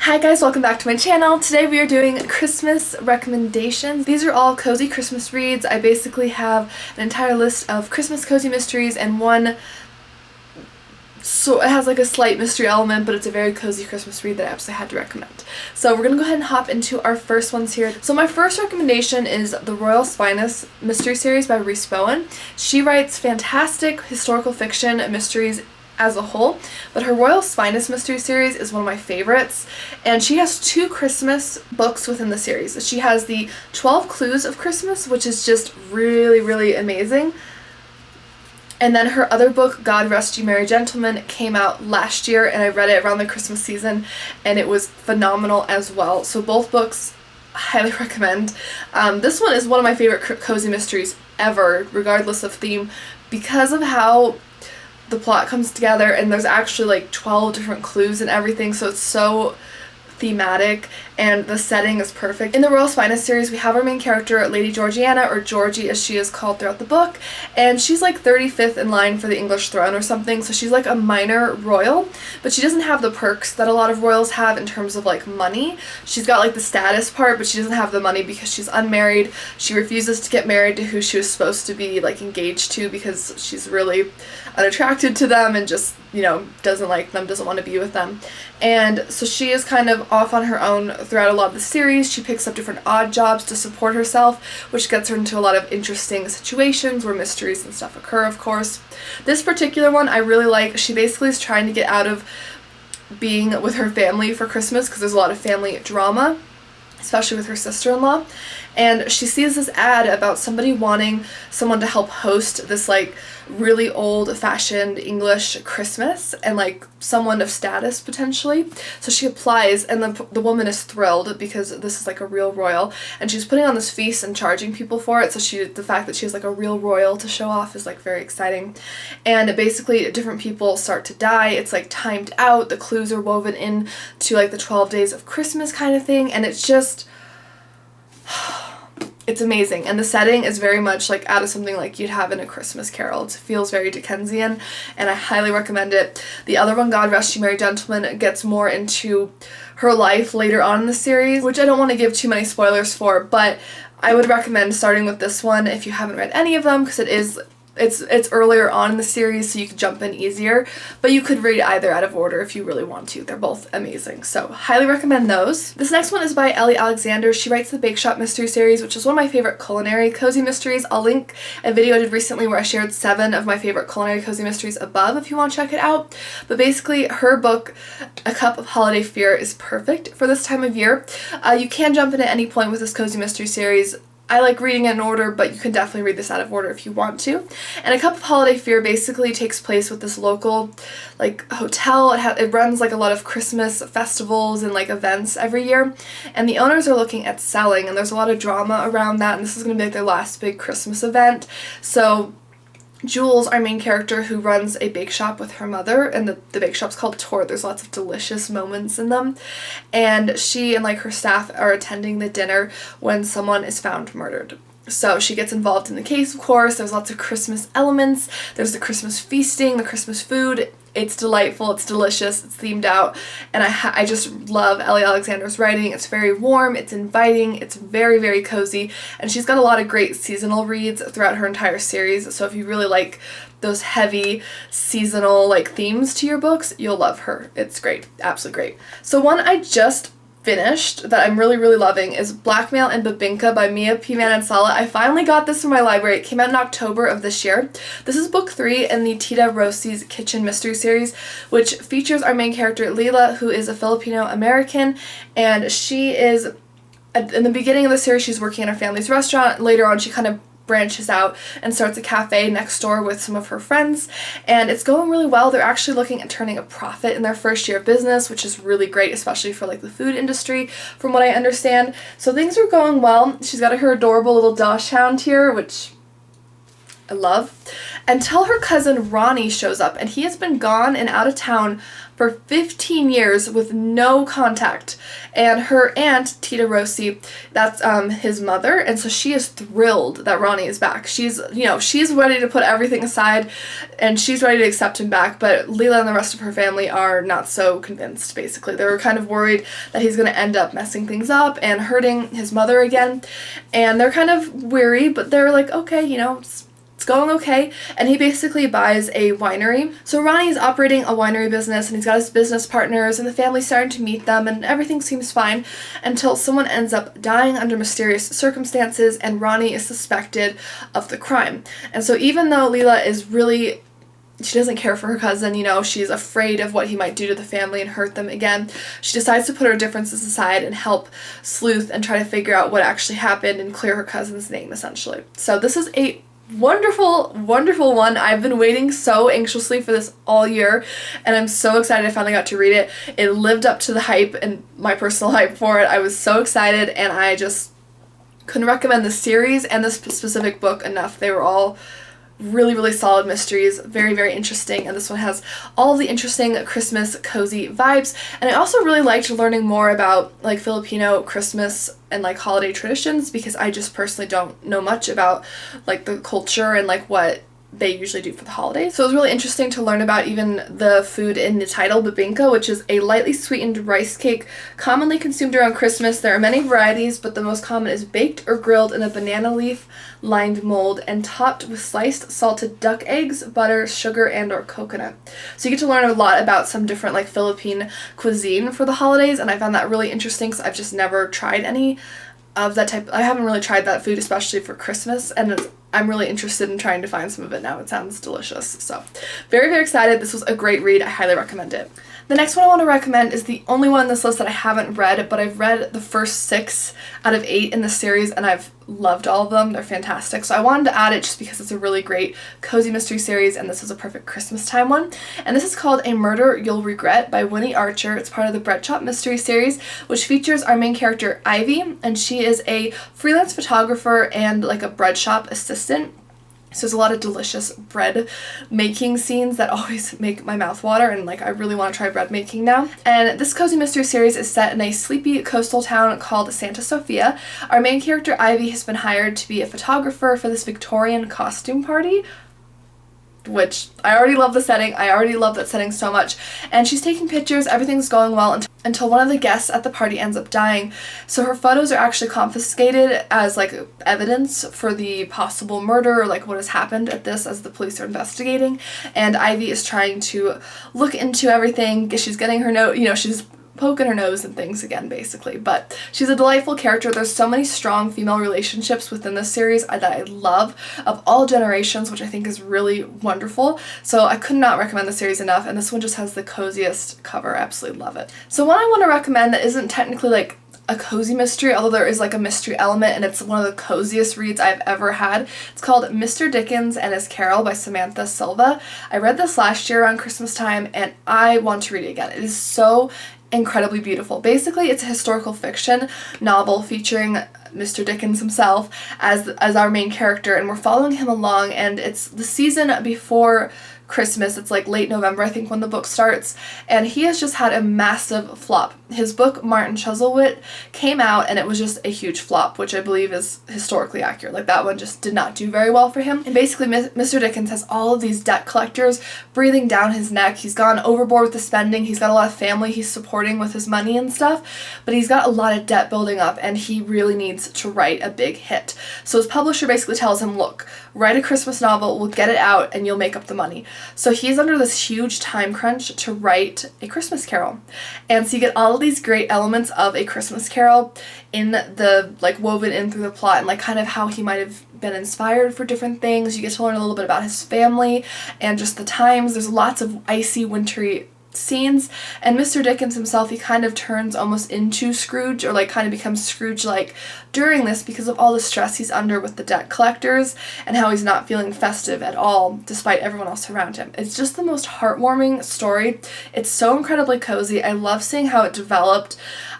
Hi guys, welcome back to my channel. Today we are doing Christmas recommendations. These are all cozy Christmas reads. I basically have an entire list of Christmas cozy mysteries and one, so it has like a slight mystery element, but it's a very cozy Christmas read that I absolutely had to recommend. So we're gonna go ahead and hop into our first ones here. So my first recommendation is the Royal Spyness mystery series by Rhys Bowen. She writes fantastic historical fiction mysteries as a whole, but her Royal Spyness mystery series is one of my favorites, and she has two Christmas books within the series. She has the 12 Clues of Christmas, which is just really amazing, and then her other book, God Rest You Merry Gentlemen, came out last year, and I read it around the Christmas season, and it was phenomenal as well. So both books, I highly recommend. This one is one of my favorite cozy mysteries ever, regardless of theme, because of how the plot comes together, and there's actually like 12 different clues and everything, so it's so thematic and the setting is perfect. In the Royal Spyness series, we have our main character, Lady Georgiana, or Georgie as she is called throughout the book, and she's like 35th in line for the English throne or something, so she's like a minor royal, but she doesn't have the perks that a lot of royals have in terms of like money. She's got like the status part, but she doesn't have the money because she's unmarried. She refuses to get married to who she was supposed to be like engaged to because she's really unattracted to them and just, you know, doesn't like them, doesn't want to be with them. And so she is kind of off on her own throughout a lot of the series. She picks up different odd jobs to support herself, which gets her into a lot of interesting situations where mysteries and stuff occur, of course. This particular one I really like. She basically is trying to get out of being with her family for Christmas because there's a lot of family drama, especially with her sister-in-law, and she sees this ad about somebody wanting someone to help host this like really old-fashioned English Christmas, and like someone of status potentially. So she applies, and the woman is thrilled because this is like a real royal, and she's putting on this feast and charging people for it, so the fact that she has like a real royal to show off is like very exciting. And basically different people start to die. It's like timed out, the clues are woven in to like the 12 days of Christmas kind of thing, and it's just it's amazing, and the setting is very much like out of something like you'd have in A Christmas Carol. It feels very Dickensian, and I highly recommend it. The other one, God Rest You Merry Gentlemen, gets more into her life later on in the series, which I don't want to give too many spoilers for, but I would recommend starting with this one if you haven't read any of them, because it's earlier on in the series, so you can jump in easier, but you could read either out of order if you really want to. They're both amazing, so highly recommend those. This next one is by Ellie Alexander. She writes the Bake Shop mystery series, which is one of my favorite culinary cozy mysteries. I'll link a video I did recently where I shared 7 of my favorite culinary cozy mysteries above if you want to check it out. But basically her book, A Cup of Holiday Fear, is perfect for this time of year. You can jump in at any point with this cozy mystery series. I like reading it in order, but you can definitely read this out of order if you want to. And A Cup of Holiday Fear basically takes place with this local like hotel. It runs like a lot of Christmas festivals and like events every year, and the owners are looking at selling, and there's a lot of drama around that, and this is going to be like their last big Christmas event. So Jules, our main character, who runs a bake shop with her mother, and the bake shop's called Tort. There's lots of delicious moments in them, and she and like her staff are attending the dinner when someone is found murdered. So she gets involved in the case, of course. There's lots of Christmas elements. There's the Christmas feasting, the Christmas food. It's delightful, it's delicious, it's themed out, and I just love Ellie Alexander's writing. It's very warm, it's inviting, it's very cozy, and she's got a lot of great seasonal reads throughout her entire series, so if you really like those heavy seasonal like themes to your books, you'll love her. It's great, absolutely great. So one I just finished that I'm really loving is Blackmail and Bibingka by Mia P. Manansala. I finally got this from my library. It came out in October of this year. This is book 3 in the Tita Rossi's Kitchen Mystery Series, which features our main character Leila, who is a Filipino American, and she is, in the beginning of the series, she's working in her family's restaurant. Later on, she kind of branches out and starts a cafe next door with some of her friends, and it's going really well. They're actually looking at turning a profit in their first year of business, which is really great, especially for like the food industry, from what I understand. So things are going well. She's got her adorable little dachshund here, which I love, until her cousin Ronnie shows up, and he has been gone and out of town for 15 years with no contact. And her aunt, Tita Rossi, that's his mother, and so she is thrilled that Ronnie is back. She's, you know, she's ready to put everything aside, and she's ready to accept him back, but Leela and the rest of her family are not so convinced, basically. They're kind of worried that he's going to end up messing things up and hurting his mother again, and they're kind of weary, but they're like, okay, you know, it's going okay, and he basically buys a winery. So Ronnie's operating a winery business, and he's got his business partners, and the family's starting to meet them, and everything seems fine until someone ends up dying under mysterious circumstances, and Ronnie is suspected of the crime. And so even though Leela is really, she doesn't care for her cousin, you know, she's afraid of what he might do to the family and hurt them again, she decides to put her differences aside and help sleuth and try to figure out what actually happened and clear her cousin's name, essentially. So this is a wonderful, wonderful one. I've been waiting so anxiously for this all year, and I'm so excited I finally got to read it. It lived up to the hype and my personal hype for it. I was so excited, and I just couldn't recommend the series and this specific book enough. They were all really, really solid mysteries, very, very interesting, and this one has all the interesting Christmas cozy vibes. And I also really liked learning more about like Filipino Christmas and like holiday traditions, because I just personally don't know much about like the culture and like what they usually do for the holidays. So it was really interesting to learn about even the food in the title, Bibingka, which is a lightly sweetened rice cake commonly consumed around Christmas. There are many varieties, but the most common is baked or grilled in a banana leaf lined mold and topped with sliced salted duck eggs, butter, sugar, and or coconut. So you get to learn a lot about some different like Philippine cuisine for the holidays, and I found that really interesting because I've just never tried any of that type. I haven't really tried that food, especially for Christmas, and I'm really interested in trying to find some of it now. It sounds delicious. So very, very excited. This was a great read. I highly recommend it. The next one I want to recommend is the only one on this list that I haven't read, but I've read the first 6 out of 8 in the series, and I've loved all of them. They're fantastic. So I wanted to add it just because it's a really great cozy mystery series, and this is a perfect Christmas time one. And this is called A Murder You'll Regret by Winnie Archer. It's part of the Bread Shop Mystery Series, which features our main character, Ivy, and she is a freelance photographer and like a bread shop assistant. So there's a lot of delicious bread making scenes that always make my mouth water, and like I really want to try bread making now. And this cozy mystery series is set in a sleepy coastal town called Santa Sofia. Our main character Ivy has been hired to be a photographer for this Victorian costume party, which I already love the setting. I already love that setting so much. And she's taking pictures, everything's going well until one of the guests at the party ends up dying. So her photos are actually confiscated as like evidence for the possible murder or like what has happened at this as the police are investigating. And Ivy is trying to look into everything. She's getting her note, you know, she's poking her nose and things again, basically. But she's a delightful character. There's so many strong female relationships within this series that I love, of all generations, which I think is really wonderful. So I could not recommend the series enough, and this one just has the coziest cover. I absolutely love it. So one I want to recommend that isn't technically like a cozy mystery, although there is like a mystery element, and it's one of the coziest reads I've ever had. It's called Mr. Dickens and His Carol by Samantha Silva. I read this last year around Christmas time, and I want to read it again. It is so incredibly beautiful. Basically, it's a historical fiction novel featuring Mr. Dickens himself as our main character, and we're following him along, and it's the season before Christmas. It's like late November, I think, when the book starts, and he has just had a massive flop. His book, Martin Chuzzlewit, came out, and it was just a huge flop, which I believe is historically accurate. Like, that one just did not do very well for him. And basically, Mr. Dickens has all of these debt collectors breathing down his neck. He's gone overboard with the spending. He's got a lot of family he's supporting with his money and stuff, but he's got a lot of debt building up, and he really needs to write a big hit. So his publisher basically tells him, look, write a Christmas novel, we'll get it out, and you'll make up the money. So he's under this huge time crunch to write A Christmas Carol. And so you get all of these great elements of A Christmas Carol in the, like, woven in through the plot, and like kind of how he might have been inspired for different things. You get to learn a little bit about his family and just the times. There's lots of icy, wintry scenes, and Mr. Dickens himself, he kind of turns almost into Scrooge, or like kind of becomes Scrooge-like during this because of all the stress he's under with the debt collectors and how he's not feeling festive at all despite everyone else around him. It's just the most heartwarming story. It's so incredibly cozy. I love seeing how it developed.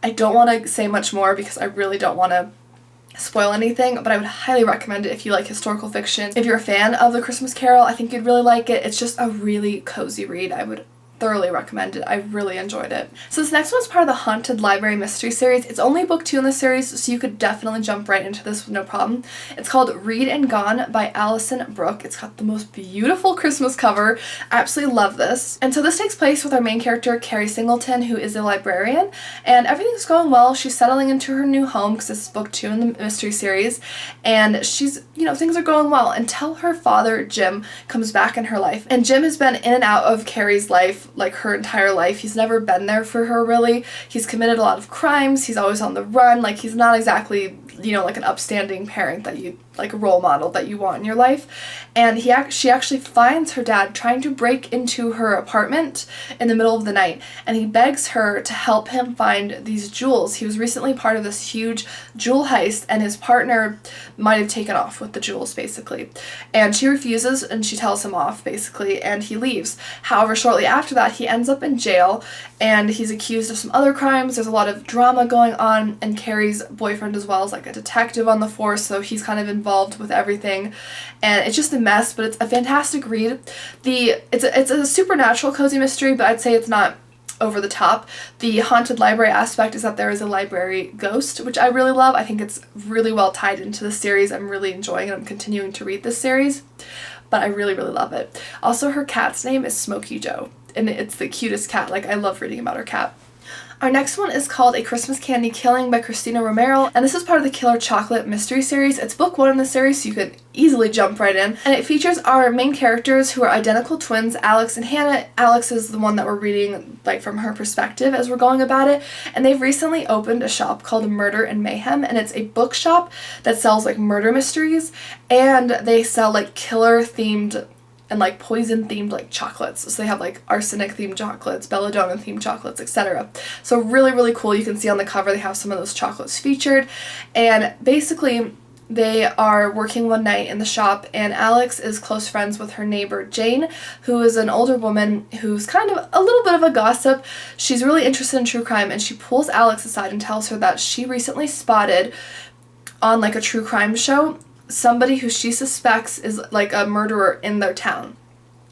I don't want to say much more because I really don't want to spoil anything, but I would highly recommend it if you like historical fiction. If you're a fan of The Christmas Carol, I think you'd really like it. It's just a really cozy read. I would thoroughly recommend it. I really enjoyed it. So this next one's part of the Haunted Library Mystery Series. It's only book 2 in the series, so you could definitely jump right into this with no problem. It's called Read and Gone by Allison Brook. It's got the most beautiful Christmas cover. I absolutely love this. And so this takes place with our main character, Carrie Singleton, who is a librarian, and everything's going well. She's settling into her new home because this is book 2 in the mystery series, and she's, things are going well until her father, Jim, comes back in her life. And Jim has been in and out of Carrie's life like her entire life. He's never been there for her, really. He's committed a lot of crimes. He's always on the run. Like, he's not exactly, like an upstanding parent that you, like a role model that you want in your life. And she actually finds her dad trying to break into her apartment in the middle of the night, and he begs her to help him find these jewels. He was recently part of this huge jewel heist, and his partner might have taken off with the jewels, basically. And she refuses, and she tells him off, basically, and he leaves. However, shortly after that, he ends up in jail, and he's accused of some other crimes. There's a lot of drama going on, and Carrie's boyfriend as well is like a detective on the force, so he's kind of involved with everything, and it's just a mess, but it's a fantastic read. It's a supernatural cozy mystery, but I'd say it's not over the top. The haunted library aspect is that there is a library ghost, which I really love. I think it's really well tied into the series. I'm really enjoying it. I'm continuing to read this series, but I really, really love it. Also, her cat's name is Smokey Joe, and it's the cutest cat. Like, I love reading about her cat. Our next one is called A Christmas Candy Killing by Christina Romeril, and this is part of the Killer Chocolate mystery series. It's book 1 in the series, so you could easily jump right in. And it features our main characters who are identical twins, Alex and Hannah. Alex is the one that we're reading like from her perspective as we're going about it, and they've recently opened a shop called Murder and Mayhem, and it's a bookshop that sells like murder mysteries, and they sell like killer themed and like poison themed like chocolates. So they have like arsenic themed chocolates, belladonna themed chocolates, etc. So really, really cool. You can see on the cover they have some of those chocolates featured, and basically they are working one night in the shop, and Alex is close friends with her neighbor Jane, who is an older woman who's kind of a little bit of a gossip. She's really interested in true crime, and she pulls Alex aside and tells her that she recently spotted on like a true crime show somebody who she suspects is like a murderer in their town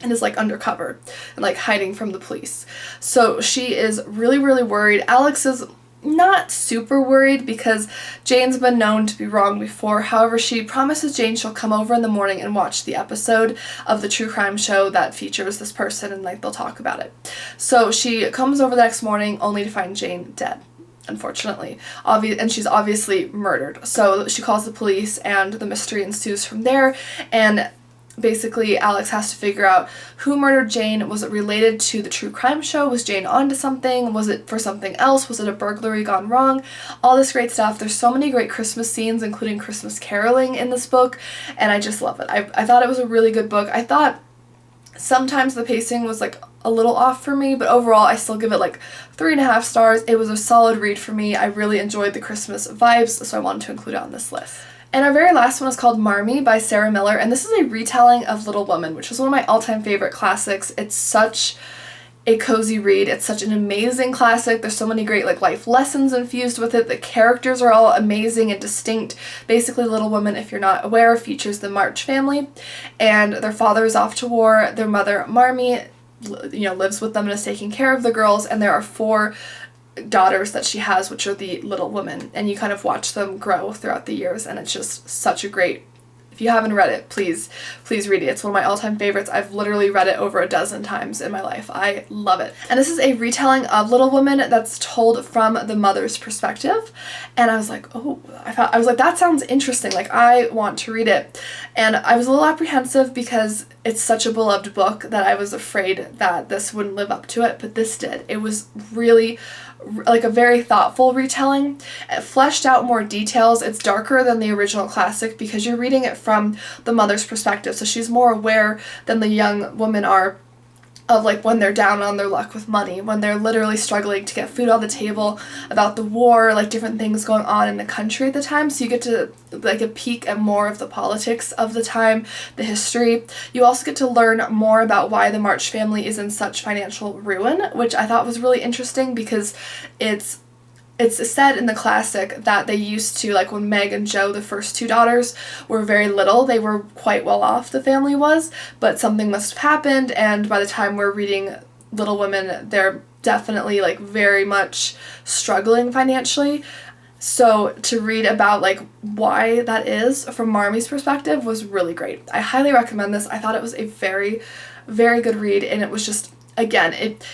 and is like undercover and like hiding from the police. So she is really, really worried. Alex is not super worried because Jane's been known to be wrong before. However, she promises Jane she'll come over in the morning and watch the episode of the true crime show that features this person, and like they'll talk about it. So she comes over the next morning only to find Jane dead, unfortunately. And she's obviously murdered. So she calls the police, and the mystery ensues from there, and basically Alex has to figure out who murdered Jane. Was it related to the true crime show? Was Jane onto something? Was it for something else? Was it a burglary gone wrong? All this great stuff. There's so many great Christmas scenes, including Christmas caroling in this book, and I just love it. I thought it was a really good book. I thought sometimes the pacing was like a little off for me, but overall I still give it like 3.5 stars. It was a solid read for me. I really enjoyed the Christmas vibes, so I wanted to include it on this list. And our very last one is called Marmee by Sarah Miller, and this is a retelling of Little Women, which is one of my all-time favorite classics. It's such a cozy read. It's such an amazing classic. There's so many great like life lessons infused with it. The characters are all amazing and distinct. Basically, Little Women, if you're not aware, features the March family, and their father is off to war. Their mother, Marmee, lives with them and is taking care of the girls, and there are 4 daughters that she has, which are the Little Women, and you kind of watch them grow throughout the years, and it's just such a great, if you haven't read it, please read it. It's one of my all-time favorites. I've literally read it over a dozen times in my life. I love it. And this is a retelling of Little Women that's told from the mother's perspective, and I was like, oh, I was like, that sounds interesting. Like, I want to read it. And I was a little apprehensive because it's such a beloved book that I was afraid that this wouldn't live up to it, but this did. It was really like a very thoughtful retelling. It fleshed out more details. It's darker than the original classic because you're reading it from the mother's perspective, so she's more aware than the young women are of like when they're down on their luck with money, when they're literally struggling to get food on the table, about the war, like different things going on in the country at the time. So you get to like a peek at more of the politics of the time, the history. You also get to learn more about why the March family is in such financial ruin, which I thought was really interesting because it's said in the classic that they used to, like when Meg and Jo, the first 2 daughters, were very little, they were quite well off, the family was, but something must have happened, and by the time we're reading Little Women, they're definitely like very much struggling financially. So to read about like why that is from Marmee's perspective was really great. I highly recommend this. I thought it was a very, very good read, and it was just, again,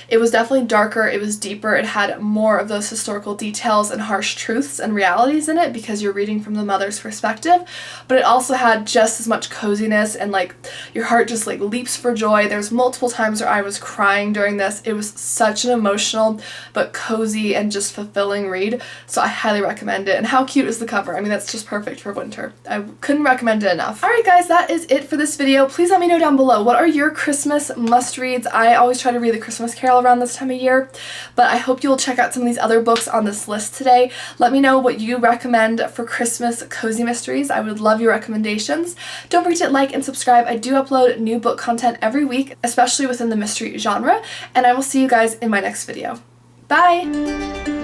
it was definitely darker, it was deeper, it had more of those historical details and harsh truths and realities in it because you're reading from the mother's perspective, but it also had just as much coziness, and like your heart just like leaps for joy. There's multiple times where I was crying during this. It was such an emotional but cozy and just fulfilling read, so I highly recommend it. And how cute is the cover? I mean, that's just perfect for winter. I couldn't recommend it enough. Alright guys, that is it for this video. Please let me know down below, what are your Christmas must-reads? I always try to read The Christmas Carol around this time of year, but I hope you'll check out some of these other books on this list today. Let me know what you recommend for Christmas cozy mysteries. I would love your recommendations. Don't forget to like and subscribe. I do upload new book content every week, especially within the mystery genre, and I will see you guys in my next video. Bye!